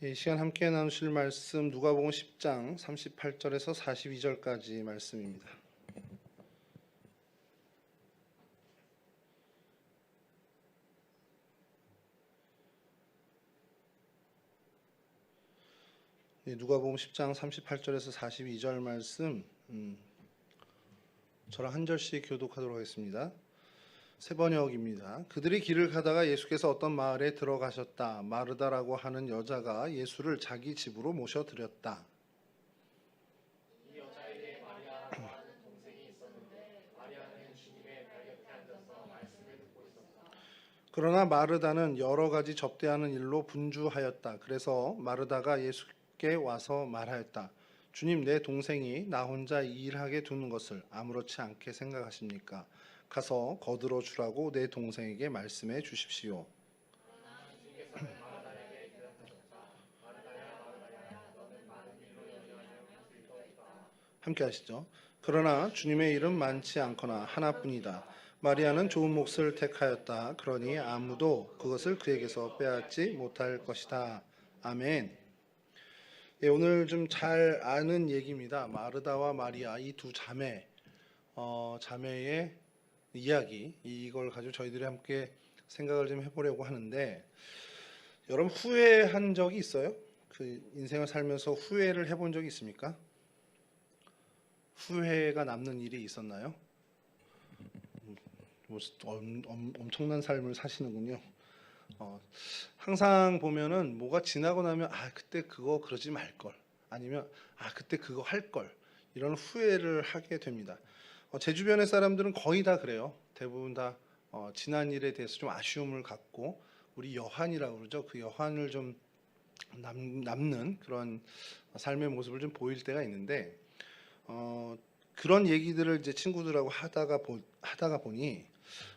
이 시간 함께 나누실 말씀 누가복음 10장 38절에서 42절까지 말씀입니다. 누가복음 10장 38절에서 42절 말씀 저랑 한 절씩 교독하도록 하겠습니다. 새 번역입니다. 그들이 길을 가다가 예수께서 어떤 마을에 들어가셨다. 마르다라고 하는 여자가 예수를 자기 집으로 모셔드렸다. 이 여자에게 마리아라고 하는 동생이 있었는데 마리아는 주님의 발 옆에 앉아서 말씀을 듣고 있었다. 그러나 마르다는 여러 가지 접대하는 일로 분주하였다. 그래서 마르다가 예수께 와서 말하였다. 주님, 내 동생이 나 혼자 이 일하게 두는 것을 아무렇지 않게 생각하십니까? 가서 거들어 주라고 내 동생에게 말씀해 주십시오. 그러나 주님께서는 마르다에게 대답하셨다. 마르다야, 너는 많은 일로 연연하며 즐거웠다. 함께 하시죠. 그러나 주님의 일은 많지 않거나 하나뿐이다. 마리아는 좋은 몫을 택하였다. 그러니 아무도 그것을 그에게서 빼앗지 못할 것이다. 아멘. 예, 오늘 좀 잘 아는 얘기입니다. 마르다와 마리아 이 두 자매의 이야기, 이걸 가지고 저희들이 함께 생각을 좀 해보려고 하는데, 여러분 후회한 적이 있어요? 그 인생을 살면서 후회를 해본 적이 있습니까? 후회가 남는 일이 있었나요? 엄청난 삶을 사시는군요. 항상 보면은 뭐가 지나고 나면 그때 그거 그러지 말걸, 아니면 그때 그거 할걸, 이런 후회를 하게 됩니다. 제 주변의 사람들은 거의 다 그래요. 대부분 다 지난 일에 대해서 좀 아쉬움을 갖고, 우리 여한이라고 그러죠. 그 여한을 좀 남는 그런 삶의 모습을 좀 보일 때가 있는데, 그런 얘기들을 이제 친구들하고 하다가 보니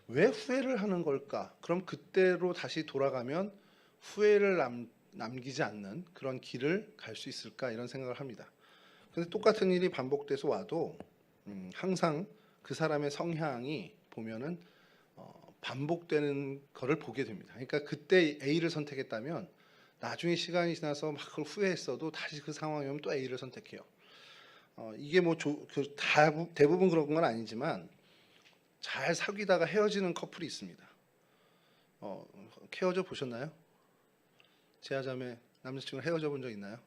왜 후회를 하는 걸까? 그럼 그때로 다시 돌아가면 후회를 남기지 않는 그런 길을 갈 수 있을까? 이런 생각을 합니다. 근데 똑같은 일이 반복돼서 와도 항상 그 사람의 성향이 보면은 반복되는 거를 보게 됩니다. 그러니까 그때 A를 선택했다면 나중에 시간이 지나서 막 그걸 후회했어도 다시 그 상황이 오면 또 A를 선택해요. 이게 뭐 대부분 그런 건 아니지만 잘 사귀다가 헤어지는 커플이 있습니다. 헤어져 보셨나요? 제아자매 남자친구 헤어져 본 적 있나요?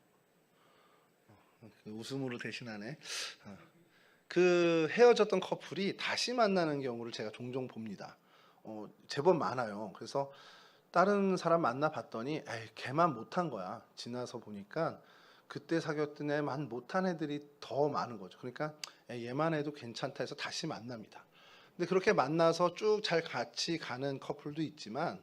그 웃음으로 대신하네. 그 헤어졌던 커플이 다시 만나는 경우를 제가 종종 봅니다. 제법 많아요. 그래서 다른 사람 만나봤더니 에이, 걔만 못한 거야. 지나서 보니까 그때 사귀었던 애만 못한 애들이 더 많은 거죠. 그러니까 에이, 얘만 해도 괜찮다 해서 다시 만납니다. 근데 그렇게 만나서 쭉 잘 같이 가는 커플도 있지만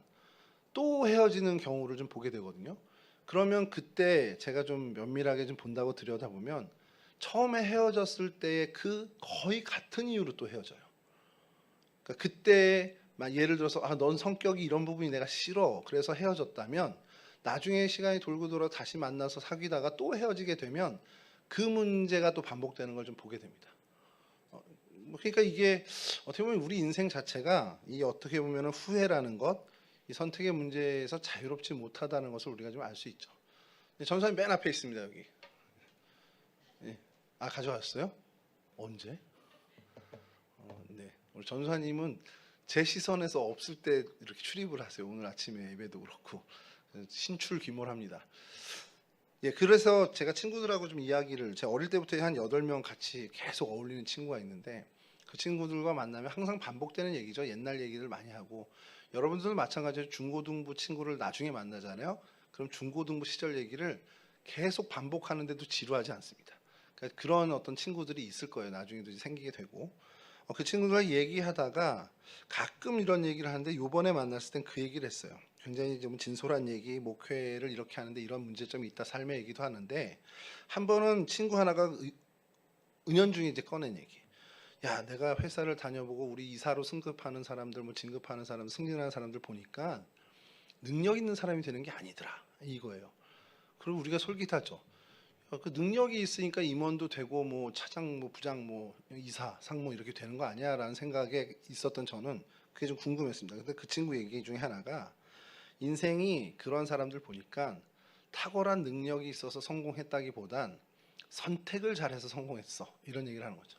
또 헤어지는 경우를 좀 보게 되거든요. 그러면 그때 제가 좀 면밀하게 좀 본다고 들여다보면 처음에 헤어졌을 때의 그 거의 같은 이유로 또 헤어져요. 그러니까 그때 예를 들어서 넌 성격이 이런 부분이 내가 싫어, 그래서 헤어졌다면 나중에 시간이 돌고 돌아 다시 만나서 사귀다가 또 헤어지게 되면 그 문제가 또 반복되는 걸 좀 보게 됩니다. 그러니까 이게 어떻게 보면 우리 인생 자체가 이 어떻게 보면 후회라는 것, 이 선택의 문제에서 자유롭지 못하다는 것을 우리가 좀 알 수 있죠. 전사님 맨 앞에 있습니다, 여기. 예. 가져왔어요? 언제? 네. 우리 전사님은 제 시선에서 없을 때 이렇게 출입을 하세요. 오늘 아침에 예배도 그렇고 신출귀몰합니다. 예, 그래서 제가 친구들하고 좀 이야기를, 제가 어릴 때부터 한 8명 같이 계속 어울리는 친구가 있는데 그 친구들과 만나면 항상 반복되는 얘기죠. 옛날 얘기를 많이 하고, 여러분들도 마찬가지로 중고등부 친구를 나중에 만나잖아요. 그럼 중고등부 시절 얘기를 계속 반복하는데도 지루하지 않습니다. 그러니까 그런 어떤 친구들이 있을 거예요. 나중에도 이제 생기게 되고. 그 친구들과 얘기하다가 가끔 이런 얘기를 하는데 요번에 만났을 땐 그 얘기를 했어요. 굉장히 좀 진솔한 얘기, 목회를 이렇게 하는데 이런 문제점이 있다, 삶의 얘기도 하는데, 한 번은 친구 하나가 은연중에 이제 꺼낸 얘기. 야, 내가 회사를 다녀보고 우리 이사로 승급하는 사람들, 뭐 진급하는 사람, 승진하는 사람들 보니까 능력 있는 사람이 되는 게 아니더라, 이거예요. 그리고 우리가 솔깃하죠. 그 능력이 있으니까 임원도 되고 뭐 차장, 뭐 부장, 뭐 이사, 상무 이렇게 되는 거 아니야라는 생각에 있었던 저는 그게 좀 궁금했습니다. 근데 그 친구 얘기 중에 하나가 인생이 그런 사람들 보니까 탁월한 능력이 있어서 성공했다기보단 선택을 잘해서 성공했어. 이런 얘기를 하는 거죠.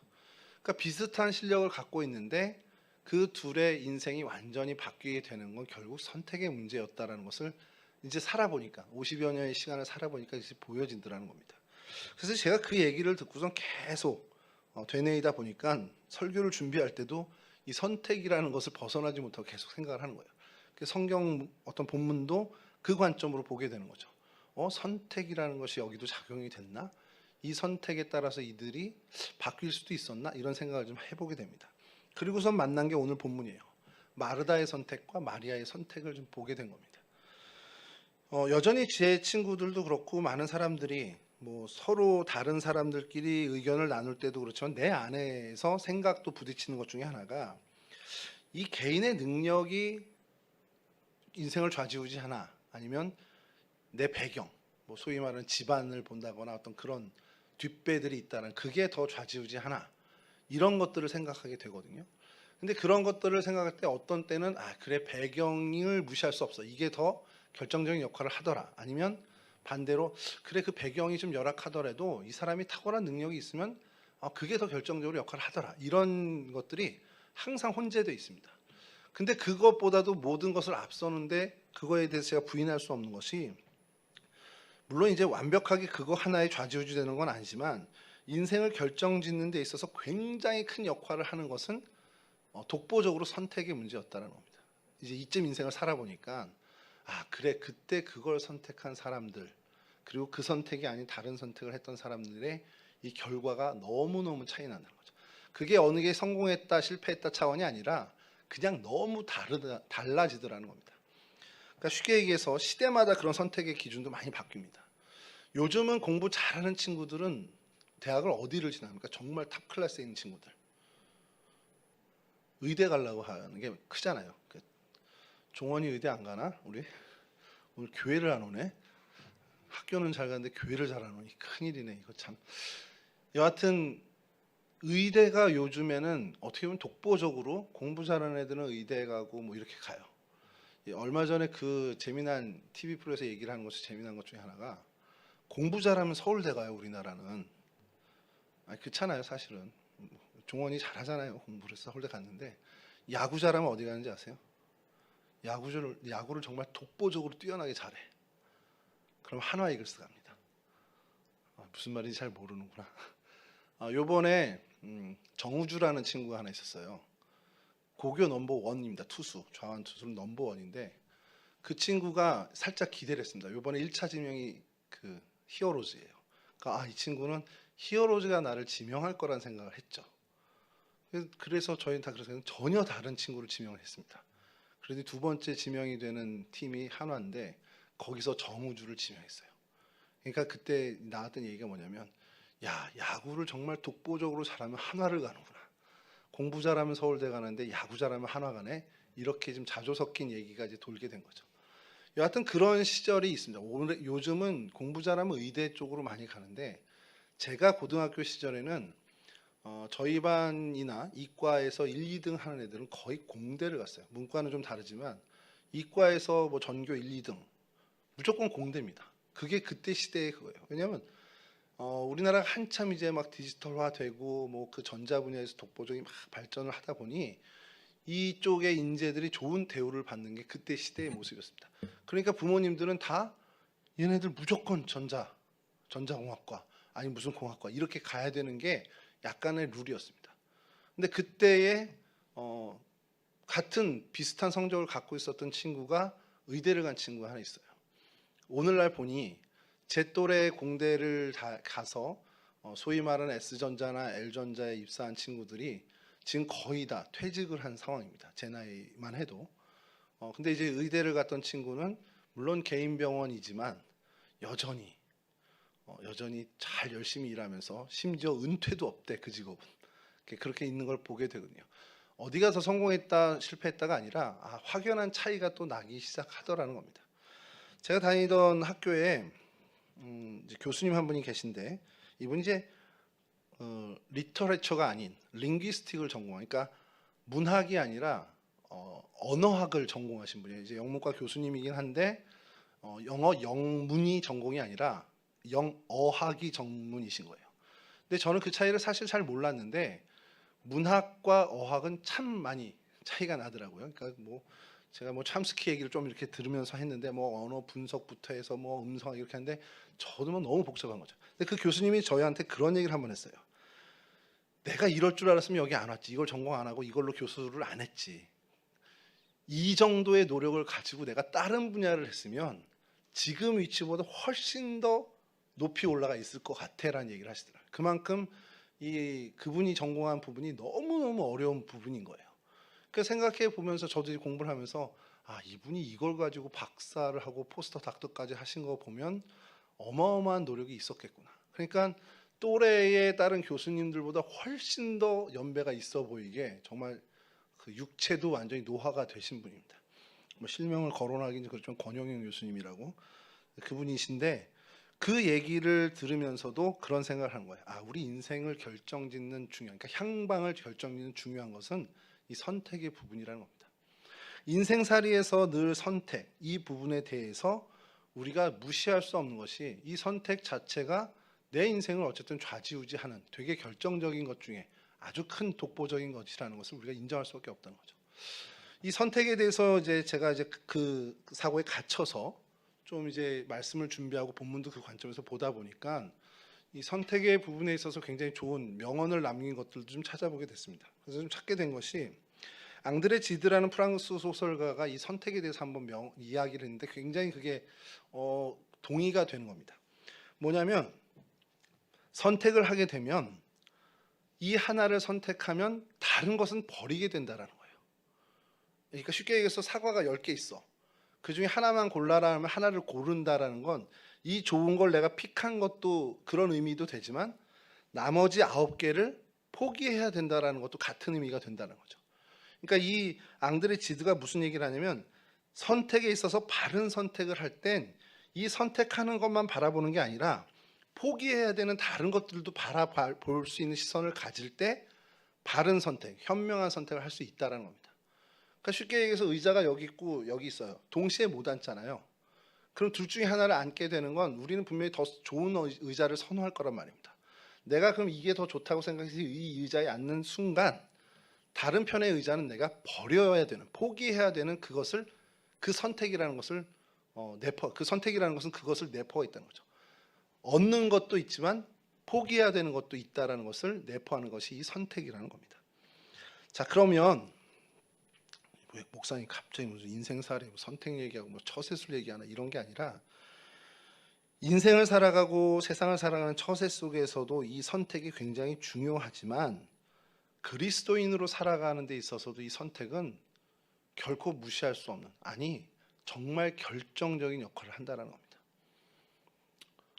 그러니까 비슷한 실력을 갖고 있는데 그 둘의 인생이 완전히 바뀌게 되는 건 결국 선택의 문제였다라는 것을 이제 살아보니까 50여 년의 시간을 살아보니까 이제 보여진다는 겁니다. 그래서 제가 그 얘기를 듣고선 계속 되뇌이다 보니까 설교를 준비할 때도 이 선택이라는 것을 벗어나지 못하고 계속 생각을 하는 거예요. 그래서 성경 어떤 본문도 그 관점으로 보게 되는 거죠. 선택이라는 것이 여기도 작용이 됐나? 이 선택에 따라서 이들이 바뀔 수도 있었나? 이런 생각을 좀 해보게 됩니다. 그리고선 만난 게 오늘 본문이에요. 마르다의 선택과 마리아의 선택을 좀 보게 된 겁니다. 여전히 제 친구들도 그렇고 많은 사람들이 뭐 서로 다른 사람들끼리 의견을 나눌 때도 그렇지만 내 안에서 생각도 부딪히는 것 중에 하나가 이 개인의 능력이 인생을 좌지우지하나 아니면 내 배경, 뭐 소위 말하는 집안을 본다거나 어떤 그런 뒷배들이 있다는 그게 더 좌지우지하나 이런 것들을 생각하게 되거든요. 근데 그런 것들을 생각할 때 어떤 때는 그래 배경을 무시할 수 없어. 이게 더 결정적인 역할을 하더라. 아니면 반대로 그래 그 배경이 좀 열악하더라도 이 사람이 탁월한 능력이 있으면 그게 더 결정적으로 역할을 하더라. 이런 것들이 항상 혼재되어 있습니다. 근데 그것보다도 모든 것을 앞서는데 그거에 대해서 제가 부인할 수 없는 것이 물론 이제 완벽하게 그거 하나에 좌지우지되는 건 아니지만 인생을 결정짓는 데 있어서 굉장히 큰 역할을 하는 것은 독보적으로 선택의 문제였다는 겁니다. 이제 이쯤 인생을 살아보니까 그래 그때 그걸 선택한 사람들 그리고 그 선택이 아닌 다른 선택을 했던 사람들의 이 결과가 너무너무 차이 난다는 거죠. 그게 어느 게 성공했다 실패했다 차원이 아니라 그냥 너무 달라지더라는 겁니다. 그러니까 쉽게 얘기해서 시대마다 그런 선택의 기준도 많이 바뀝니다. 요즘은 공부 잘하는 친구들은 대학을 어디를 지나갑니까? 정말 탑 클래스에 있는 친구들. 의대 가려고 하는 게 크잖아요. 종원이 의대 안 가나? 우리 오늘 교회를 안 오네. 학교는 잘 가는데 교회를 잘 안 오니 큰일이네. 이거 참. 여하튼 의대가 요즘에는 어떻게 보면 독보적으로 공부 잘하는 애들은 의대 가고 뭐 이렇게 가요. 얼마 전에 그 재미난 TV 프로에서 얘기를 하는 것이 재미난 것 중에 하나가 공부 잘하면 서울대 가요. 우리나라는. 그렇잖아요. 사실은. 종원이 잘하잖아요. 공부를 해서 서울대 갔는데 야구 잘하면 어디 가는지 아세요? 야구를 정말 독보적으로 뛰어나게 잘해. 그럼 한화 이글스 갑니다. 무슨 말인지 잘 모르는구나. 요번에 정우주라는 친구가 하나 있었어요. 고교 넘버원입니다. 투수, 좌완 투수는 넘버원인데 그 친구가 살짝 기대를 했습니다. 요번에 1차 지명이 그 히어로즈예요. 그러니까 이 친구는 히어로즈가 나를 지명할 거란 생각을 했죠. 그래서 저희는 다 그래서 전혀 다른 친구를 지명을 했습니다. 그래도 두 번째 지명이 되는 팀이 한화인데 거기서 정우주를 지명했어요. 그러니까 그때 나왔던 얘기가 뭐냐면 야구를 정말 독보적으로 잘하면 한화를 가는구나. 공부 잘하면 서울대 가는데 야구 잘하면 한화 가네. 이렇게 좀 자조 섞인 얘기가 이제 돌게 된 거죠. 여하튼 그런 시절이 있습니다. 요즘은 공부 잘하면 의대 쪽으로 많이 가는데 제가 고등학교 시절에는 저희 반이나 이과에서 1, 2등 하는 애들은 거의 공대를 갔어요. 문과는 좀 다르지만 이과에서 뭐 전교 1, 2등 무조건 공대입니다. 그게 그때 시대의 그거예요. 왜냐하면 우리나라가 한참 이제 막 디지털화되고 뭐 그 전자 분야에서 독보적인 막 발전을 하다 보니 이쪽의 인재들이 좋은 대우를 받는 게 그때 시대의 모습이었습니다. 그러니까 부모님들은 다 얘네들 무조건 전자공학과 아니 무슨 공학과 이렇게 가야 되는 게 약간의 룰이었습니다. 근데 그때에 같은 비슷한 성적을 갖고 있었던 친구가 의대를 간 친구가 하나 있어요. 오늘날 보니 제 또래 공대를 다 가서 소위 말하는 S전자나 L전자에 입사한 친구들이 지금 거의 다 퇴직을 한 상황입니다. 제 나이만 해도. 근데 이제 의대를 갔던 친구는 물론 개인 병원이지만 여전히 잘 열심히 일하면서 심지어 은퇴도 없대 그 직업은. 그렇게 있는 걸 보게 되거든요. 어디 가서 성공했다 실패했다가 아니라 확연한 차이가 또 나기 시작하더라는 겁니다. 제가 다니던 학교에 이제 교수님 한 분이 계신데 이분이 이제 리터레처가 아닌 링귀스틱을 전공한 그러니까 문학이 아니라 언어학을 전공하신 분이에요. 이제 영문과 교수님이긴 한데 영어 영문이 전공이 아니라 영어학이 전문이신 거예요. 근데 저는 그 차이를 사실 잘 몰랐는데 문학과 어학은 참 많이 차이가 나더라고요. 그러니까 뭐 제가 뭐 참스키 얘기를 좀 이렇게 들으면서 했는데 뭐 언어 분석부터 해서 뭐 음성 이렇게 하는데 저도 뭐 너무 복잡한 거죠. 근데 그 교수님이 저희한테 그런 얘기를 한번 했어요. 내가 이럴 줄 알았으면 여기 안 왔지. 이걸 전공 안 하고 이걸로 교수를 안 했지. 이 정도의 노력을 가지고 내가 다른 분야를 했으면 지금 위치보다 훨씬 더 높이 올라가 있을 것 같아라는 얘기를 하시더라고요. 그만큼 그분이 전공한 부분이 너무너무 어려운 부분인 거예요. 그 생각해 보면서 저도 공부를 하면서 이분이 이걸 가지고 박사를 하고 포스터 닥터까지 하신 거 보면 어마어마한 노력이 있었겠구나. 그러니까 또래의 다른 교수님들보다 훨씬 더 연배가 있어 보이게 정말 그 육체도 완전히 노화가 되신 분입니다. 뭐 실명을 거론하기는 그렇지만 권영영 교수님이라고 그분이신데 그 얘기를 들으면서도 그런 생각을 하는 거예요. 우리 인생을 결정짓는 그러니까 향방을 결정짓는 중요한 것은 이 선택의 부분이라는 겁니다. 인생살이에서 늘 선택, 이 부분에 대해서 우리가 무시할 수 없는 것이 이 선택 자체가 내 인생을 어쨌든 좌지우지하는 되게 결정적인 것 중에 아주 큰 독보적인 것이라는 것을 우리가 인정할 수밖에 없다는 거죠. 이 선택에 대해서 제가 그 사고에 갇혀서 좀 말씀을 준비하고 본문도 그 관점에서 보다 보니까 이 선택의 부분에 있어서 굉장히 좋은 명언을 남긴 것들도 좀 찾아보게 됐습니다. 그래서 좀 찾게 된 것이 앙드레 지드라는 프랑스 소설가가 이 선택에 대해서 한번 이야기를 했는데 굉장히 그게 동의가 되는 겁니다. 뭐냐면 선택을 하게 되면 이 하나를 선택하면 다른 것은 버리게 된다라는 거예요. 그러니까 쉽게 얘기해서 사과가 10개 있어. 그중에 하나만 골라라 하면 하나를 고른다라는 건 이 좋은 걸 내가 픽한 것도 그런 의미도 되지만 나머지 9개를 포기해야 된다라는 것도 같은 의미가 된다는 거죠. 그러니까 이 앙드레 지드가 무슨 얘기를 하냐면 선택에 있어서 바른 선택을 할 땐 이 선택하는 것만 바라보는 게 아니라 포기해야 되는 다른 것들도 바라볼 수 있는 시선을 가질 때 바른 선택, 현명한 선택을 할 수 있다는 겁니다. 그러니까 쉽게 얘기해서 의자가 여기 있고 여기 있어요. 동시에 못 앉잖아요. 그럼 둘 중에 하나를 앉게 되는 건 우리는 분명히 더 좋은 의자를 선호할 거란 말입니다. 내가 그럼 이게 더 좋다고 생각해서 이 의자에 앉는 순간 다른 편의 의자는 내가 버려야 되는, 포기해야 되는 그것을 그 선택이라는 것을 그 선택이라는 것은 그것을 내포가 있다는 거죠. 얻는 것도 있지만 포기해야 되는 것도 있다라는 것을 내포하는 것이 이 선택이라는 겁니다. 자, 그러면 왜 목사님 갑자기 무슨 인생살이 선택 얘기하고 뭐 처세술 얘기하나 이런 게 아니라 인생을 살아가고 세상을 살아가는 처세 속에서도 이 선택이 굉장히 중요하지만 그리스도인으로 살아가는 데 있어서도 이 선택은 결코 무시할 수 없는, 정말 결정적인 역할을 한다는 겁니다.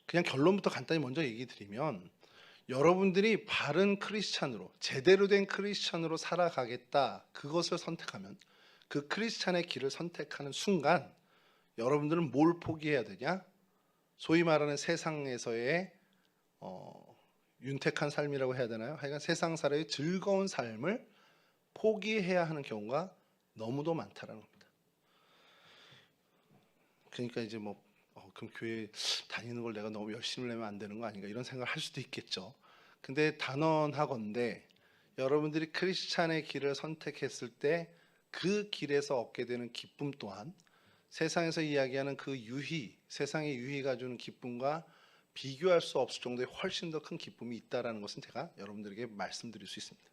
그냥 결론부터 간단히 먼저 얘기 드리면 여러분들이 바른 크리스찬으로, 제대로 된 크리스찬으로 살아가겠다, 그것을 선택하면 그 크리스찬의 길을 선택하는 순간 여러분들은 뭘 포기해야 되냐? 소위 말하는 세상에서의 윤택한 삶이라고 해야 되나요? 하여간 세상 살아의 즐거운 삶을 포기해야 하는 경우가 너무도 많다라는 겁니다. 그러니까 그럼 교회 다니는 걸 내가 너무 열심히 내면 안 되는 거 아닌가 이런 생각을 할 수도 있겠죠. 근데 단언하건대 여러분들이 크리스찬의 길을 선택했을 때 그 길에서 얻게 되는 기쁨 또한 세상에서 이야기하는 그 세상의 유희가 주는 기쁨과 비교할 수 없을 정도의 훨씬 더 큰 기쁨이 있다라는 것은 제가 여러분들에게 말씀드릴 수 있습니다.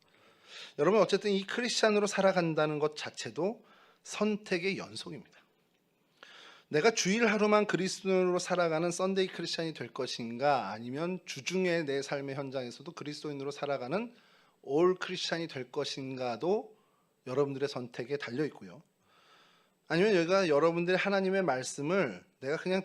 여러분 어쨌든 이 크리스찬으로 살아간다는 것 자체도 선택의 연속입니다. 내가 주일 하루만 그리스도인으로 살아가는 썬데이 크리스찬이 될 것인가 아니면 주중에 내 삶의 현장에서도 그리스도인으로 살아가는 올 크리스찬이 될 것인가도 여러분들의 선택에 달려 있고요. 아니면 여러분들의 하나님의 말씀을 내가 그냥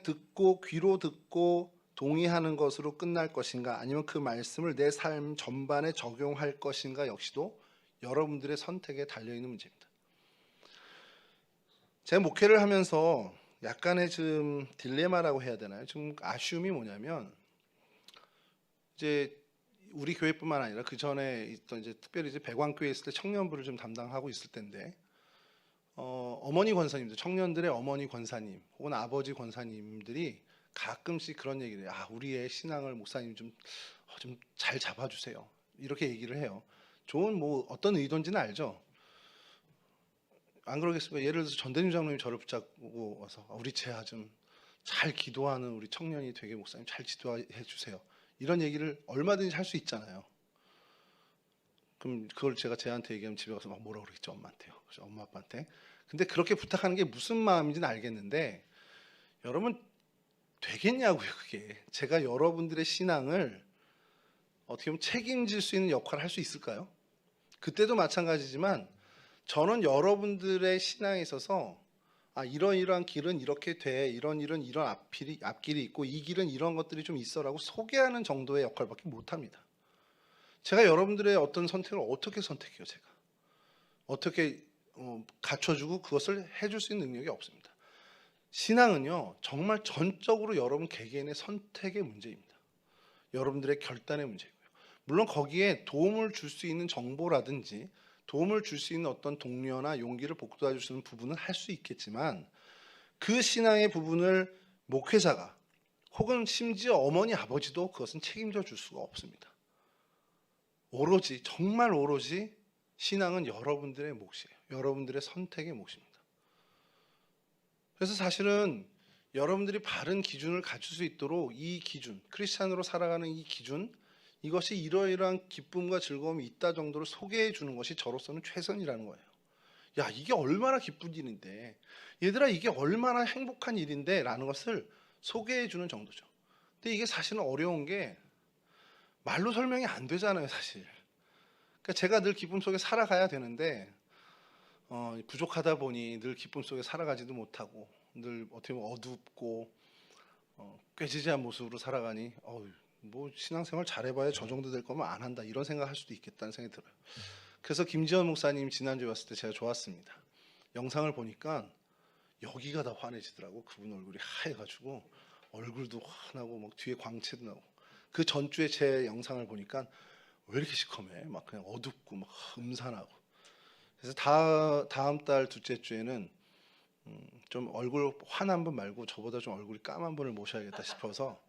귀로 듣고 동의하는 것으로 끝날 것인가 아니면 그 말씀을 내 삶 전반에 적용할 것인가 역시도 여러분들의 선택에 달려있는 문제입니다. 제가 목회를 하면서 약간의 좀 딜레마라고 해야 되나요? 좀 아쉬움이 뭐냐면 우리 교회뿐만 아니라 그 전에 있던 특별히 백왕교회 있을 때 청년부를 좀 담당하고 있을 때인데 어머니 권사님들, 청년들의 어머니 권사님 혹은 아버지 권사님들이 가끔씩 그런 얘기를 해요. 우리의 신앙을 목사님 좀 잘 잡아주세요. 이렇게 얘기를 해요. 좋은 뭐 어떤 의도인지는 알죠. 안 그러겠습니까? 예를 들어서 전대중 장로님이 저를 붙잡고 와서 우리 제아 좀 잘 기도하는 우리 청년이 되게 목사님 잘 기도해 주세요. 이런 얘기를 얼마든지 할 수 있잖아요. 그럼 그걸 제가 제한테 얘기하면 집에 가서 막 뭐라 그러겠죠, 엄마한테요. 그죠? 엄마 아빠한테. 근데 그렇게 부탁하는 게 무슨 마음인지는 알겠는데 여러분 되겠냐고요, 그게. 제가 여러분들의 신앙을 어떻게 보면 책임질 수 있는 역할을 할 수 있을까요? 그때도 마찬가지지만 저는 여러분들의 신앙에 있어서 이러이러한 길은 이렇게 돼, 이런 앞길이 있고 이 길은 이런 것들이 좀 있어라고 소개하는 정도의 역할밖에 못합니다. 제가 여러분들의 어떤 선택을 어떻게 선택해요, 제가? 어떻게 갖춰주고 그것을 해줄 수 있는 능력이 없습니다. 신앙은요, 정말 전적으로 여러분 개개인의 선택의 문제입니다. 여러분들의 결단의 문제고요. 물론 거기에 도움을 줄 수 있는 정보라든지 도움을 줄 수 있는 어떤 동료나 용기를 북돋아 주시는 부분은 할 수 있겠지만 그 신앙의 부분을 목회자가 혹은 심지어 어머니 아버지도 그것은 책임져 줄 수가 없습니다. 오로지 정말 오로지 신앙은 여러분들의 몫이에요. 여러분들의 선택의 몫입니다. 그래서 사실은 여러분들이 바른 기준을 갖출 수 있도록 이 기준, 크리스찬으로 살아가는 이 기준, 이것이 이러이러한 기쁨과 즐거움이 있다 정도를 소개해 주는 것이 저로서는 최선이라는 거예요. 야, 이게 얼마나 기쁜 일인데, 얘들아 이게 얼마나 행복한 일인데 라는 것을 소개해 주는 정도죠. 근데 이게 사실은 어려운 게 말로 설명이 안 되잖아요, 사실. 그러니까 제가 늘 기쁨 속에 살아가야 되는데 부족하다 보니 늘 기쁨 속에 살아가지도 못하고 늘 어떻게 보면 어둡고 꾀지지한 모습으로 살아가니 뭐 신앙생활 잘해봐야 저 정도 될 거면 안 한다 이런 생각할 수도 있겠다는 생각이 들어요. 그래서 김지현 목사님 지난주에 왔을 때 제가 좋았습니다. 영상을 보니까 여기가 다 환해지더라고. 그분 얼굴이 하얘가지고 얼굴도 환하고 막 뒤에 광채도 나고. 그 전주에 제 영상을 보니까 왜 이렇게 시커매? 막 그냥 어둡고 막 음산하고. 그래서 다음 달 둘째 주에는 좀 얼굴 환한 분 말고 저보다 좀 얼굴이 까만 분을 모셔야겠다 싶어서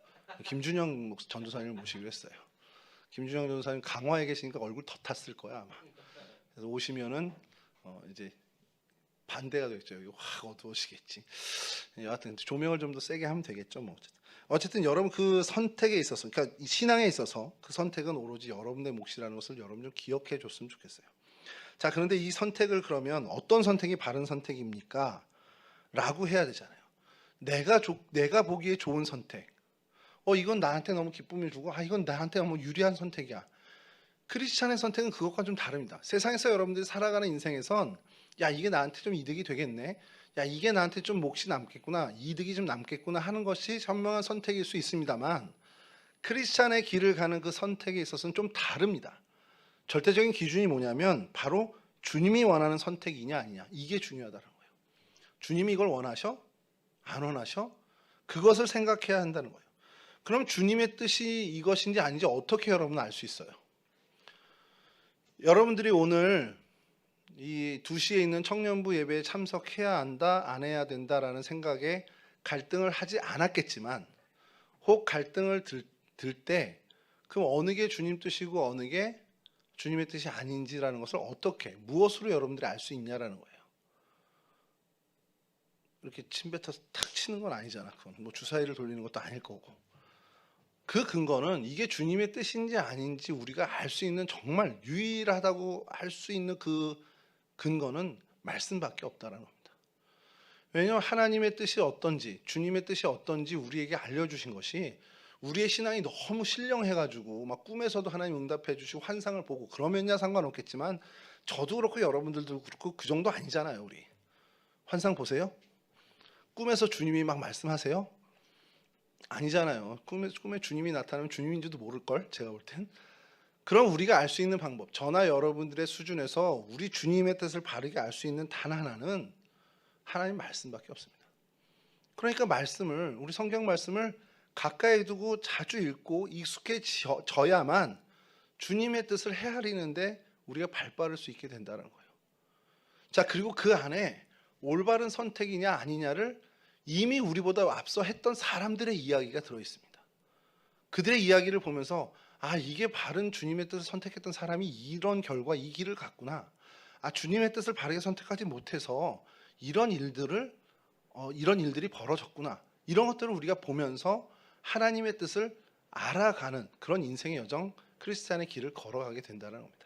김준영 전도사님을 모시기로 했어요. 김준영 전도사님 강화에 계시니까 얼굴 더 탔을 거야 아마. 그래서 오시면은 이제 반대가 되겠죠. 여기 확 어두워지겠지. 여하튼 조명을 좀 더 세게 하면 되겠죠. 뭐 어쨌든 여러분 그 선택에 있어서, 그러니까 이 신앙에 있어서 그 선택은 오로지 여러분의 몫이라는 것을 여러분 좀 기억해 줬으면 좋겠어요. 자, 그런데 이 선택을 그러면 어떤 선택이 바른 선택입니까? 라고 해야 되잖아요. 내가 보기에 좋은 선택. 이건 나한테 너무 기쁨을 주고 이건 나한테 너무 유리한 선택이야. 크리스찬의 선택은 그것과 좀 다릅니다. 세상에서 여러분들이 살아가는 인생에선 야, 이게 나한테 좀 이득이 되겠네. 야, 이게 나한테 좀 몫이 남겠구나. 이득이 좀 남겠구나 하는 것이 현명한 선택일 수 있습니다만 크리스찬의 길을 가는 그 선택에 있어서는 좀 다릅니다. 절대적인 기준이 뭐냐면 바로 주님이 원하는 선택이냐 아니냐. 이게 중요하다는 거예요. 주님이 이걸 원하셔? 안 원하셔? 그것을 생각해야 한다는 거예요. 그럼 주님의 뜻이 이것인지 아닌지 어떻게 여러분은 알 수 있어요? 여러분들이 오늘 이 2시에 있는 청년부 예배에 참석해야 한다, 안 해야 된다라는 생각에 갈등을 하지 않았겠지만 혹 갈등을 들 때 그럼 어느 게 주님 뜻이고 어느 게 주님의 뜻이 아닌지라는 것을 무엇으로 여러분들이 알 수 있냐라는 거예요. 이렇게 침 뱉어서 탁 치는 건 아니잖아. 그건 뭐 주사위를 돌리는 것도 아닐 거고. 그 근거는 이게 주님의 뜻인지 아닌지 우리가 알 수 있는 정말 유일하다고 할 수 있는 그 근거는 말씀밖에 없다는 겁니다. 왜냐하면 하나님의 뜻이 어떤지, 주님의 뜻이 어떤지 우리에게 알려주신 것이 우리의 신앙이 너무 신령해가지고 막 꿈에서도 하나님 응답해 주시고 환상을 보고 그러면야 상관없겠지만 저도 그렇고 여러분들도 그렇고 그 정도 아니잖아요. 우리 환상 보세요? 꿈에서 주님이 막 말씀하세요? 아니잖아요. 꿈에 주님이 나타나면 주님인지도 모를걸 제가 볼 땐. 그럼 우리가 알 수 있는 방법, 저나 여러분들의 수준에서 우리 주님의 뜻을 바르게 알 수 있는 단 하나는 하나님 말씀밖에 없습니다. 그러니까 우리 성경 말씀을 가까이 두고 자주 읽고 익숙해져야만 주님의 뜻을 헤아리는데 우리가 발빠를 수 있게 된다는 거예요. 자, 그리고 그 안에 올바른 선택이냐 아니냐를 이미 우리보다 앞서 했던 사람들의 이야기가 들어 있습니다. 그들의 이야기를 보면서 아, 이게 바른 주님의 뜻을 선택했던 사람이 이런 결과 이 길을 갔구나. 아, 주님의 뜻을 바르게 선택하지 못해서 이런 일들이 벌어졌구나. 이런 것들을 우리가 보면서 하나님의 뜻을 알아가는 그런 인생의 여정, 크리스찬의 길을 걸어가게 된다는 겁니다.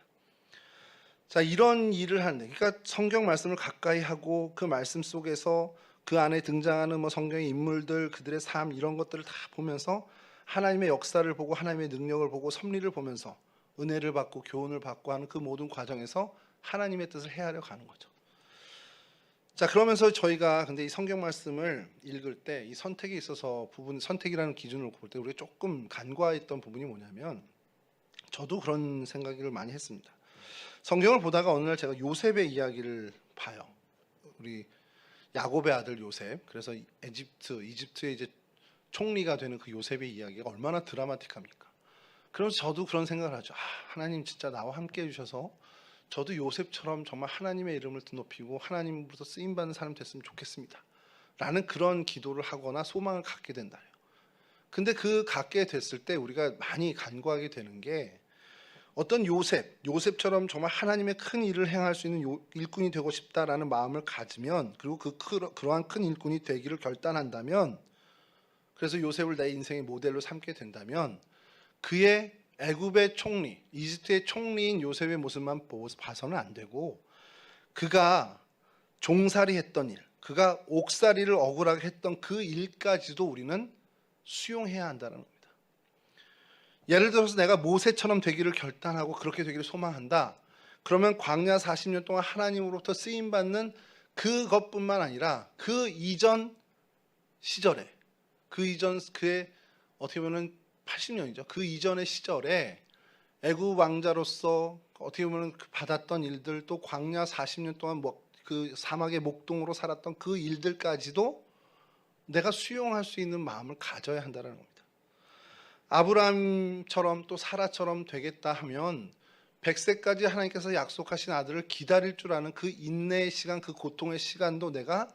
자, 이런 일을 하는데, 그러니까 성경 말씀을 가까이 하고 그 말씀 속에서 그 안에 등장하는 성경의 인물들, 그들의 삶 이런 것들을 다 보면서 하나님의 역사를 보고 하나님의 능력을 보고 섭리를 보면서 은혜를 받고 교훈을 받고 하는 그 모든 과정에서 하나님의 뜻을 헤아려 가는 거죠. 자, 그러면서 저희가 근데 이 성경 말씀을 읽을 때 이 선택에 있어서 선택이라는 기준을 볼 때 우리가 조금 간과했던 부분이 뭐냐면, 저도 그런 생각을 많이 했습니다. 성경을 보다가 어느 날 제가 요셉의 이야기를 봐요. 우리 야곱의 아들 요셉. 그래서 이집트의 이제 총리가 되는 그 요셉의 이야기가 얼마나 드라마틱합니까? 그래서 저도 그런 생각을 하죠. 아, 하나님 진짜 나와 함께 해주셔서 저도 요셉처럼 정말 하나님의 이름을 높이고 하나님으로부터 쓰임받는 사람 됐으면 좋겠습니다 라는 그런 기도를 하거나 소망을 갖게 된다. 근데 그 갖게 됐을 때 우리가 많이 간과하게 되는 게, 어떤 요셉처럼 정말 하나님의 큰 일을 행할 수 있는 일꾼이 되고 싶다라는 마음을 가지면, 그리고 그러한 큰 일꾼이 되기를 결단한다면, 그래서 요셉을 내 인생의 모델로 삼게 된다면, 그의 애굽의 총리, 이집트의 총리인 요셉의 모습만 봐서는 안 되고, 그가 종살이 했던 일, 그가 옥살이를 억울하게 했던 그 일까지도 우리는 수용해야 한다는 겁니다. 예를 들어서 내가 모세처럼 되기를 결단하고 그렇게 되기를 소망한다. 그러면 광야 40년 동안 하나님으로부터 쓰임받는 그것뿐만 아니라 그 이전 시절에, 그의 어떻게 보면 80년이죠. 그 이전의 시절에 애굽 왕자로서 어떻게 보면 받았던 일들, 또 광야 40년 동안 그 사막의 목동으로 살았던 그 일들까지도 내가 수용할 수 있는 마음을 가져야 한다는 겁니다. 아브라함처럼 또 사라처럼 되겠다 하면 100세까지 하나님께서 약속하신 아들을 기다릴 줄 아는 그 인내의 시간, 그 고통의 시간도 내가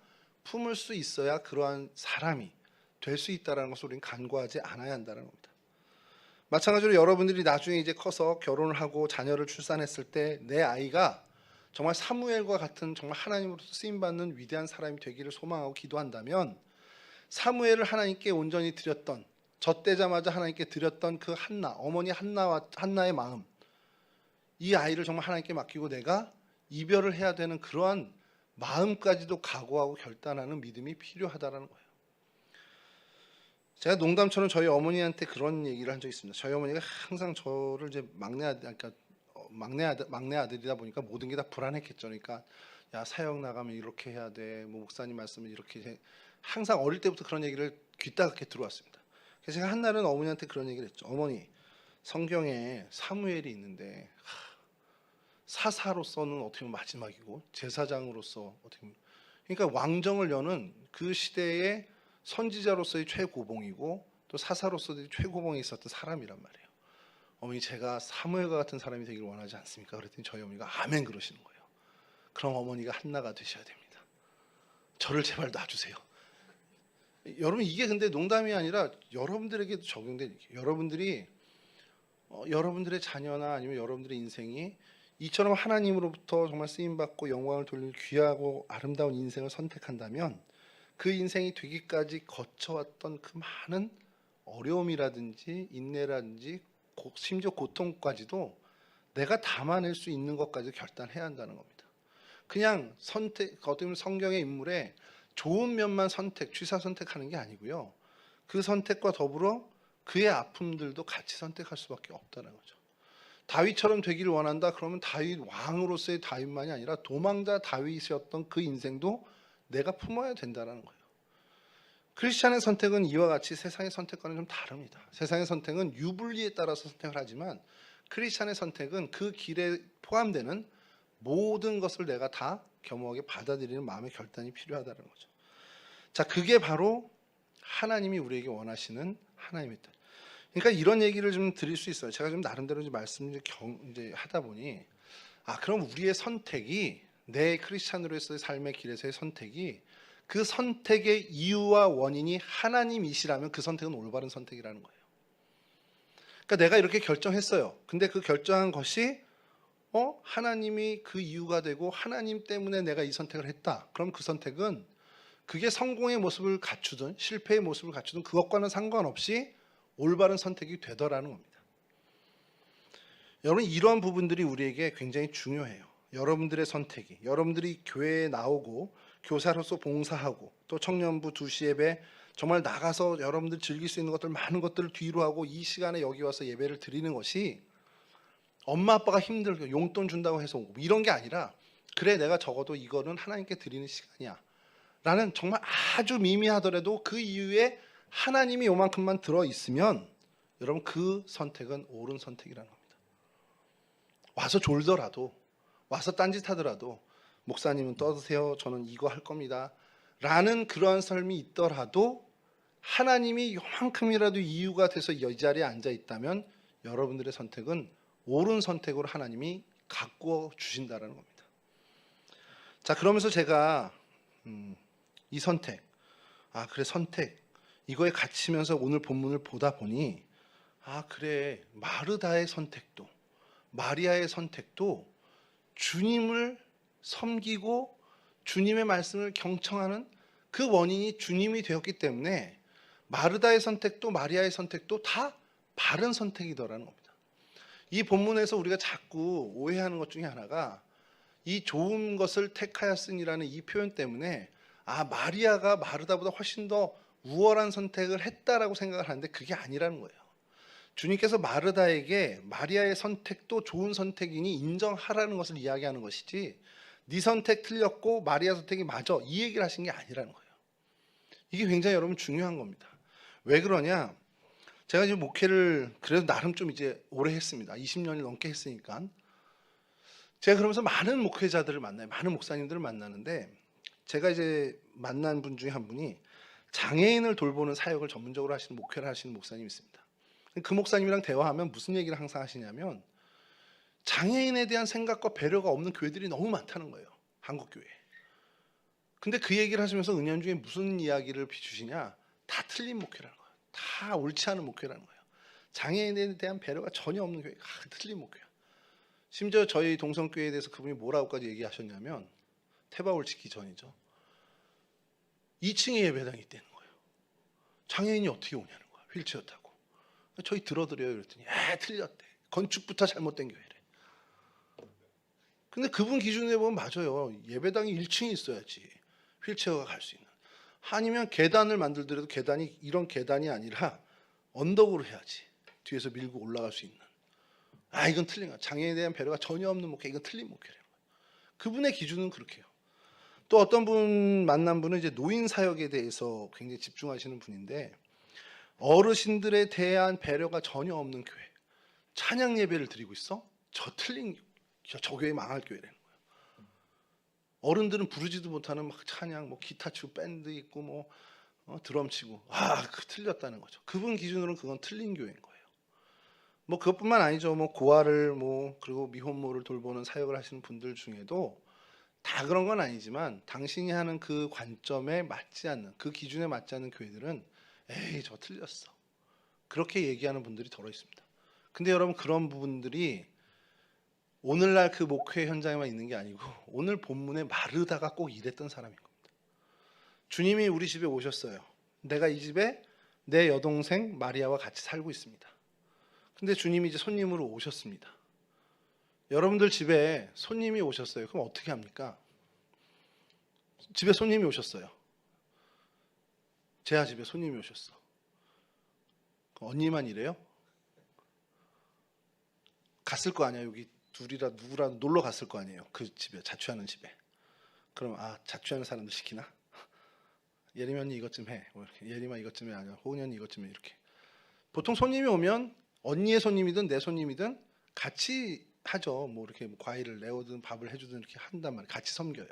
품을 수 있어야 그러한 사람이 될 수 있다는 것을 우리는 간과하지 않아야 한다는 겁니다. 마찬가지로 여러분들이 나중에 이제 커서 결혼을 하고 자녀를 출산했을 때 내 아이가 정말 사무엘과 같은 정말 하나님으로부터 쓰임받는 위대한 사람이 되기를 소망하고 기도한다면, 사무엘을 하나님께 온전히 드렸던, 젖되자마자 하나님께 드렸던 그 어머니 한나의 마음, 이 아이를 정말 하나님께 맡기고 내가 이별을 해야 되는 그러한 마음까지도 각오하고 결단하는 믿음이 필요하다는 거예요. 제가 농담처럼 저희 어머니한테 그런 얘기를 한 적이 있습니다. 저희 어머니가 항상 저를 이제 막내 아들이다 보니까 모든 게 다 불안했겠죠. 그러니까 야, 사역 나가면 이렇게 해야 돼, 목사님 말씀은 이렇게 해. 항상 어릴 때부터 그런 얘기를 귀따갑게 들어왔습니다. 그래서 제가 한날은 어머니한테 그런 얘기를 했죠. 어머니, 성경에 사무엘이 있는데 사사로서는 어떻게 보면 마지막이고 제사장으로서 어떻게 보면, 그러니까 왕정을 여는 그 시대의 선지자로서의 최고봉이고 또 사사로서의 최고봉에 있었던 사람이란 말이에요. 어머니, 제가 사무엘과 같은 사람이 되기를 원하지 않습니까? 그랬더니 저희 어머니가 아멘 그러시는 거예요. 그럼 어머니가 한나가 되셔야 됩니다. 저를 제발 놔주세요. 여러분, 이게 근데 농담이 아니라 여러분들에게도 적용된 얘기예요. 여러분들의 자녀나 아니면 여러분들의 인생이 이처럼 하나님으로부터 정말 쓰임받고 영광을 돌릴 귀하고 아름다운 인생을 선택한다면, 그 인생이 되기까지 거쳐왔던 그 많은 어려움이라든지 인내라든지 심지어 고통까지도 내가 담아낼 수 있는 것까지 결단해야 한다는 겁니다. 그냥 어떻게 보면 성경의 인물에 좋은 면만 취사 선택하는 게 아니고요. 그 선택과 더불어 그의 아픔들도 같이 선택할 수밖에 없다는 거죠. 다윗처럼 되기를 원한다 그러면 다윗 왕으로서의 다윗만이 아니라 도망자 다윗이었던 그 인생도 내가 품어야 된다는 거예요. 크리스찬의 선택은 이와 같이 세상의 선택과는 좀 다릅니다. 세상의 선택은 유불리에 따라서 선택을 하지만, 크리스찬의 선택은 그 길에 포함되는 모든 것을 내가 다 겸허하게 받아들이는 마음의 결단이 필요하다는 거죠. 자, 그게 바로 하나님이 우리에게 원하시는 하나님의 뜻. 그러니까 이런 얘기를 좀 드릴 수 있어요. 제가 좀 나름대로 말씀을 이제 하다 보니, 그럼 우리의 선택이 내 크리스찬으로서의 삶의 길에서의 선택이 그 선택의 이유와 원인이 하나님이시라면 그 선택은 올바른 선택이라는 거예요. 그러니까 내가 이렇게 결정했어요. 근데 그 결정한 것이 하나님이 그 이유가 되고 하나님 때문에 내가 이 선택을 했다. 그럼 그 선택은 그게 성공의 모습을 갖추든 실패의 모습을 갖추든 그것과는 상관없이 올바른 선택이 되더라는 겁니다. 여러분, 이러한 부분들이 우리에게 굉장히 중요해요. 여러분들의 선택이, 여러분들이 교회에 나오고 교사로서 봉사하고 또 청년부 2시 예배 정말 나가서 여러분들 즐길 수 있는 것들 많은 것들을 뒤로 하고 이 시간에 여기 와서 예배를 드리는 것이 엄마 아빠가 힘들고 용돈 준다고 해서 오고 이런 게 아니라 그래 내가 적어도 이거는 하나님께 드리는 시간이야 라는 정말 아주 미미하더라도 그 이유에 하나님이 요만큼만 들어있으면 여러분 그 선택은 옳은 선택이라는 겁니다. 와서 졸더라도 와서 딴짓하더라도 목사님은 떠드세요 저는 이거 할 겁니다 라는 그러한 삶이 있더라도 하나님이 요만큼이라도 이유가 돼서 이 자리에 앉아 있다면 여러분들의 선택은 옳은 선택으로 하나님이 가꾸어 주신다는 겁니다. 자, 그러면서 제가 이 선택, 그래 선택 이거에 갇히면서 오늘 본문을 보다 보니 그래 마르다의 선택도 마리아의 선택도 주님을 섬기고 주님의 말씀을 경청하는 그 원인이 주님이 되었기 때문에 마르다의 선택도 마리아의 선택도 다 바른 선택이더라는 겁니다. 이 본문에서 우리가 자꾸 오해하는 것 중에 하나가 이 좋은 것을 택하였으니라는 이 표현 때문에 마리아가 마르다보다 훨씬 더 우월한 선택을 했다라고 생각을 하는데 그게 아니라는 거예요. 주님께서 마르다에게 마리아의 선택도 좋은 선택이니 인정하라는 것을 이야기하는 것이지 네 선택 틀렸고 마리아 선택이 맞아 이 얘기를 하신 게 아니라는 거예요. 이게 굉장히 여러분 중요한 겁니다. 왜 그러냐? 제가 지금 목회를 그래도 나름 좀 이제 오래 했습니다. 20년이 넘게 했으니까. 제가 그러면서 많은 목회자들을 만나요. 많은 목사님들을 만나는데 제가 이제 만난 분 중에 한 분이 장애인을 돌보는 사역을 전문적으로 하시는 목회를 하시는 목사님이 있습니다. 그 목사님이랑 대화하면 무슨 얘기를 항상 하시냐면 장애인에 대한 생각과 배려가 없는 교회들이 너무 많다는 거예요. 한국 교회에. 근데 그 얘기를 하시면서 은연중에 무슨 이야기를 비추시냐? 다 틀린 목회라는 거예요. 다 옳지 않은 목회라는 거예요. 장애인에 대한 배려가 전혀 없는 교회가 틀린 목회야. 심지어 저희 동성교회에 대해서 그분이 뭐라고까지 얘기하셨냐면 태바올 지기 전이죠. 2층에 예배당이 있다는 거예요. 장애인이 어떻게 오냐는 거야. 휠체어 타고. 저희 들어드려요. 그랬더니 틀렸대. 건축부터 잘못된 교회래. 근데 그분 기준에 보면 맞아요. 예배당이 1층에 있어야지 휠체어가 갈 수 있는. 아니면 계단을 만들더라도 계단이 이런 계단이 아니라 언덕으로 해야지 뒤에서 밀고 올라갈 수 있는. 이건 틀린 거야. 장애인에 대한 배려가 전혀 없는 목회. 이건 틀린 목회래요. 그분의 기준은 그렇게 해요. 또 어떤 분 만난 분은 이제 노인 사역에 대해서 굉장히 집중하시는 분인데 어르신들에 대한 배려가 전혀 없는 교회. 찬양 예배를 드리고 있어? 저 교회 망할 교회라는 거예요. 어른들은 부르지도 못하는 막 찬양, 뭐 기타 치고 밴드 있고 뭐 드럼 치고 틀렸다는 거죠. 그분 기준으로는 그건 틀린 교회인 거예요. 뭐 그것뿐만 아니죠. 뭐 고아를 그리고 미혼모를 돌보는 사역을 하시는 분들 중에도 다 그런 건 아니지만 당신이 하는 그 관점에 맞지 않는 그 기준에 맞지 않는 교회들은 저 틀렸어. 그렇게 얘기하는 분들이 덜어 있습니다. 근데 여러분 그런 부분들이 오늘날 그 목회 현장에만 있는 게 아니고 오늘 본문에 마르다가 꼭 이랬던 사람인 겁니다. 주님이 우리 집에 오셨어요. 내가 이 집에 내 여동생 마리아와 같이 살고 있습니다. 근데 주님이 이제 손님으로 오셨습니다. 여러분들 집에 손님이 오셨어요. 그럼 어떻게 합니까? 집에 손님이 오셨어요. 제아 집에 손님이 오셨어. 언니만 이래요? 갔을 거 아니야. 여기 둘이라 누구라도 놀러 갔을 거 아니에요. 그 집에 자취하는 집에. 그럼 자취하는 사람들 시키나? 예림이 언니 이것 좀 해. 예림아 이것 좀 해. 아니야. 호은이 언니 이것 좀 해. 이렇게. 보통 손님이 오면 언니의 손님이든 내 손님이든 같이 하죠. 뭐 이렇게 과일을 내오든 밥을 해주든 이렇게 한단 말이에요. 같이 섬겨요.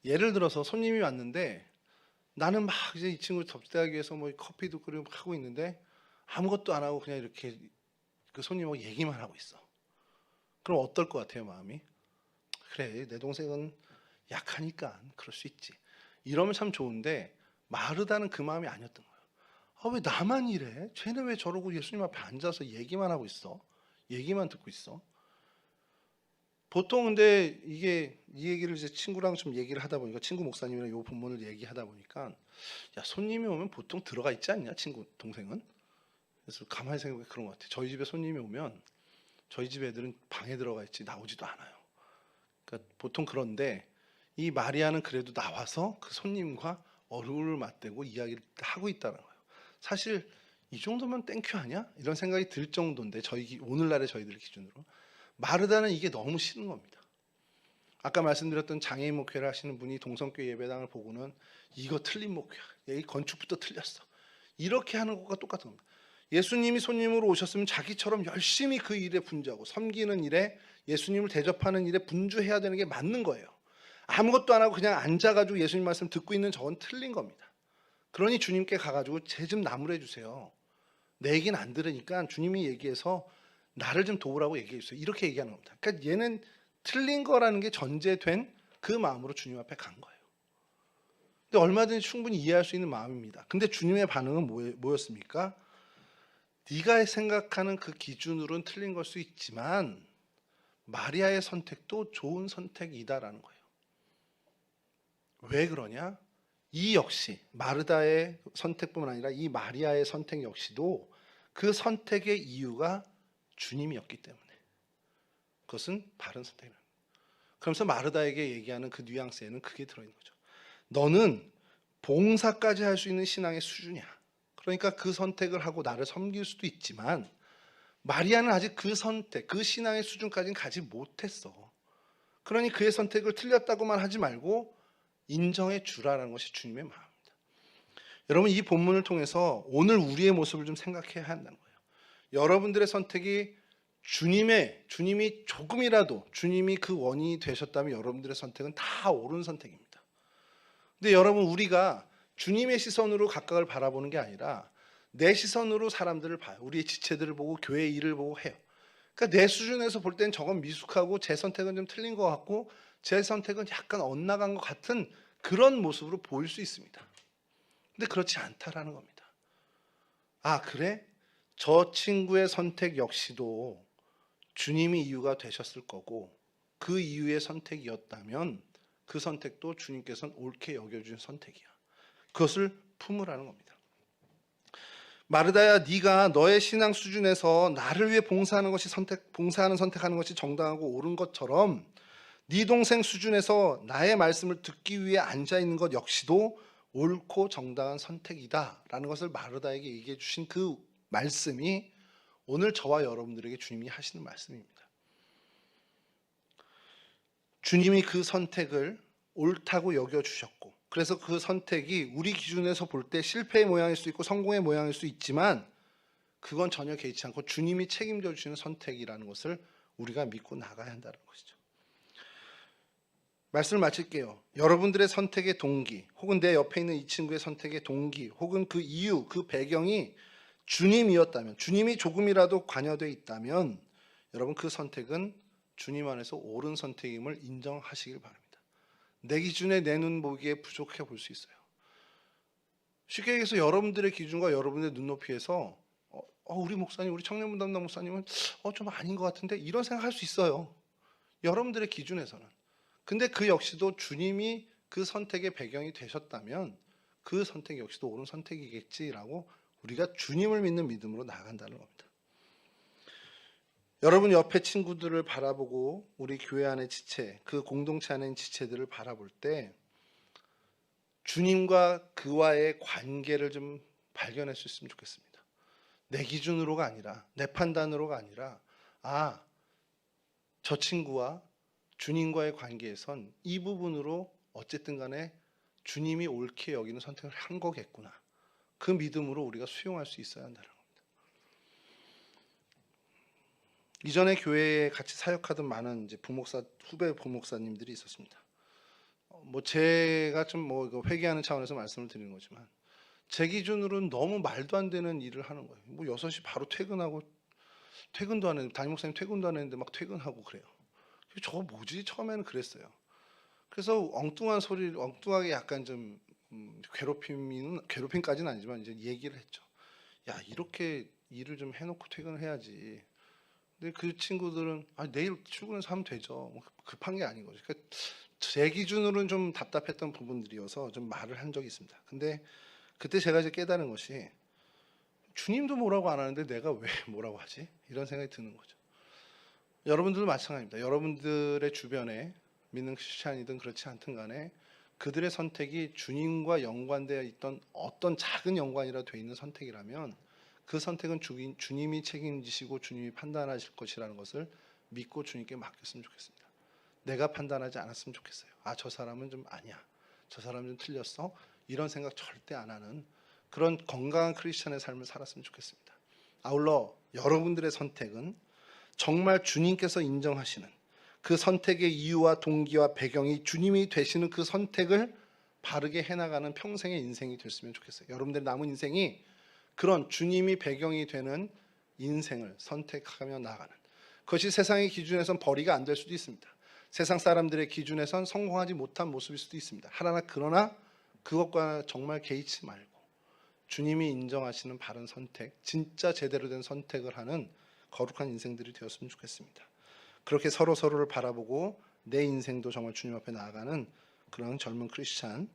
예를 들어서 손님이 왔는데 나는 막 이제 이 친구를 접대하기 위해서 뭐 커피도 끓이고 하고 있는데 아무것도 안 하고 그냥 이렇게 그 손님하고 얘기만 하고 있어. 그럼 어떨 것 같아요, 마음이? 그래 내 동생은 약하니까 그럴 수 있지. 이러면 참 좋은데 마르다는 그 마음이 아니었던 거예요. 아, 왜 나만 이래? 쟤는 왜 저러고 예수님 앞에 앉아서 얘기만 하고 있어? 얘기만 듣고 있어? 보통 근데 이게 이 얘기를 이제 친구랑 좀 얘기를 하다 보니까 친구 목사님이랑 요 본문을 얘기하다 보니까 야 손님이 오면 보통 들어가 있지 않냐 친구 동생은? 그래서 가만히 생각해 그런 것 같아. 저희 집에 손님이 오면 저희 집 애들은 방에 들어가 있지 나오지도 않아요. 그러니까 보통 그런데 이 마리아는 그래도 나와서 그 손님과 얼굴을 맞대고 이야기를 하고 있다는 거예요. 사실 이 정도면 땡큐 아니야? 이런 생각이 들 정도인데 오늘날의 저희들 기준으로 마르다는 이게 너무 싫은 겁니다. 아까 말씀드렸던 장애인 목회를 하시는 분이 동성교회 예배당을 보고는 이거 틀린 목회야. 이 건축부터 틀렸어. 이렇게 하는 것과 똑같은 겁니다. 예수님이 손님으로 오셨으면 자기처럼 열심히 그 일에 분주하고 섬기는 일에 예수님을 대접하는 일에 분주해야 되는 게 맞는 거예요. 아무것도 안 하고 그냥 앉아가지고 예수님 말씀 듣고 있는 저건 틀린 겁니다. 그러니 주님께 가가지고 쟤 좀 나무래 주세요. 내 얘기는 안 들으니까 주님이 얘기해서 나를 좀 도우라고 얘기해 주세요. 이렇게 얘기하는 겁니다. 그러니까 얘는 틀린 거라는 게 전제된 그 마음으로 주님 앞에 간 거예요. 근데 얼마든지 충분히 이해할 수 있는 마음입니다. 근데 주님의 반응은 뭐였습니까? 네가 생각하는 그 기준으로는 틀린 걸 수 있지만 마리아의 선택도 좋은 선택이다라는 거예요. 왜 그러냐? 이 역시 마르다의 선택뿐만 아니라 이 마리아의 선택 역시도 그 선택의 이유가 주님이었기 때문에 그것은 바른 선택입니다. 그러면서 마르다에게 얘기하는 그 뉘앙스에는 그게 들어있는 거죠. 너는 봉사까지 할 수 있는 신앙의 수준이야. 그러니까 그 선택을 하고 나를 섬길 수도 있지만 마리아는 아직 그 선택, 그 신앙의 수준까지는 가지 못했어. 그러니 그의 선택을 틀렸다고만 하지 말고 인정해 주라는 것이 주님의 마음입니다. 여러분 이 본문을 통해서 오늘 우리의 모습을 좀 생각해야 한다는 거예요. 여러분들의 선택이 주님이 조금이라도 주님이 그 원인이 되셨다면 여러분들의 선택은 다 옳은 선택입니다. 근데 여러분 우리가 주님의 시선으로 각각을 바라보는 게 아니라 내 시선으로 사람들을 봐요. 우리의 지체들을 보고 교회 일을 보고 해요. 그러니까 내 수준에서 볼 땐 저건 미숙하고 제 선택은 좀 틀린 것 같고 제 선택은 약간 엇나간 것 같은 그런 모습으로 보일 수 있습니다. 근데 그렇지 않다라는 겁니다. 아 그래? 저 친구의 선택 역시도 주님이 이유가 되셨을 거고 그 이유의 선택이었다면 그 선택도 주님께서는 옳게 여겨준 선택이야. 그것을 품으라는 겁니다. 마르다야 네가 너의 신앙 수준에서 나를 위해 봉사하는 선택하는 것이 정당하고 옳은 것처럼 네 동생 수준에서 나의 말씀을 듣기 위해 앉아 있는 것 역시도 옳고 정당한 선택이다라는 것을 마르다에게 얘기해 주신 그 말씀이 오늘 저와 여러분들에게 주님이 하시는 말씀입니다. 주님이 그 선택을 옳다고 여겨주셨고 그래서 그 선택이 우리 기준에서 볼 때 실패의 모양일 수 있고 성공의 모양일 수 있지만 그건 전혀 개의치 않고 주님이 책임져 주시는 선택이라는 것을 우리가 믿고 나가야 한다는 것이죠. 말씀을 마칠게요. 여러분들의 선택의 동기 혹은 내 옆에 있는 이 친구의 선택의 동기 혹은 그 이유, 그 배경이 주님이었다면 주님이 조금이라도 관여되어 있다면 여러분 그 선택은 주님 안에서 옳은 선택임을 인정하시길 바랍니다. 내 기준에 내 눈 보기에 부족해 볼 수 있어요. 쉽게 얘기해서 여러분들의 기준과 여러분의 눈높이에서 우리 목사님, 우리 청년문 담당 목사님은 좀 아닌 것 같은데 이런 생각할 수 있어요. 여러분들의 기준에서는. 근데 그 역시도 주님이 그 선택의 배경이 되셨다면 그 선택 역시도 옳은 선택이겠지라고 우리가 주님을 믿는 믿음으로 나아간다는 겁니다. 여러분 옆에 친구들을 바라보고 우리 교회 안의 지체, 그 공동체 안의 지체들을 바라볼 때 주님과 그와의 관계를 좀 발견할 수 있으면 좋겠습니다. 내 기준으로가 아니라 내 판단으로가 아니라 저 친구와 주님과의 관계에선 이 부분으로 어쨌든 간에 주님이 옳게 여기는 선택을 한 거겠구나. 그 믿음으로 우리가 수용할 수 있어야 한다는 겁니다. 이전에 교회에 같이 사역하던 많은 이제 후배 부목사님들이 있었습니다. 제가 좀 회개하는 차원에서 말씀을 드리는 거지만 제 기준으로는 너무 말도 안 되는 일을 하는 거예요. 6시 바로 퇴근하고 퇴근도 안 했는데 담임 목사님 퇴근도 안 했는데 막 퇴근하고 그래요. 저거 뭐지? 처음에는 그랬어요. 그래서 엉뚱한 소리를 엉뚱하게 약간 좀 괴롭힘까지는 아니지만 이제 얘기를 했죠. 야, 이렇게 일을 좀 해놓고 퇴근을 해야지. 근데 그 친구들은 내일 출근해서 하면 되죠. 뭐 급한 게 아닌 거죠. 그러니까 제 기준으로는 좀 답답했던 부분들이어서 좀 말을 한 적이 있습니다. 근데 그때 제가 이제 깨달은 것이 주님도 뭐라고 안 하는데 내가 왜 뭐라고 하지? 이런 생각이 드는 거죠. 여러분들도 마찬가지입니다. 여러분들의 주변에 믿는 크리스찬이든 그렇지 않든 간에 그들의 선택이 주님과 연관되어 있던 어떤 작은 연관이라도 되어 있는 선택이라면 그 선택은 주님이 책임지시고 주님이 판단하실 것이라는 것을 믿고 주님께 맡겼으면 좋겠습니다. 내가 판단하지 않았으면 좋겠어요. 저 사람은 좀 아니야. 저 사람은 좀 틀렸어. 이런 생각 절대 안 하는 그런 건강한 크리스찬의 삶을 살았으면 좋겠습니다. 아울러 여러분들의 선택은 정말 주님께서 인정하시는 그 선택의 이유와 동기와 배경이 주님이 되시는 그 선택을 바르게 해나가는 평생의 인생이 됐으면 좋겠어요. 여러분들의 남은 인생이 그런 주님이 배경이 되는 인생을 선택하며 나가는 그것이 세상의 기준에선 벌이가 안 될 수도 있습니다. 세상 사람들의 기준에선 성공하지 못한 모습일 수도 있습니다. 그러나 그것과 정말 개의치 말고 주님이 인정하시는 바른 선택, 진짜 제대로 된 선택을 하는 거룩한 인생들이 되었으면 좋겠습니다. 그렇게 서로를 바라보고 내 인생도 정말 주님 앞에 나아가는 그런 젊은 크리스찬,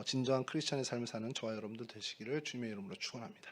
진정한 크리스찬의 삶을 사는 저와 여러분들 되시기를 주님의 이름으로 축원합니다.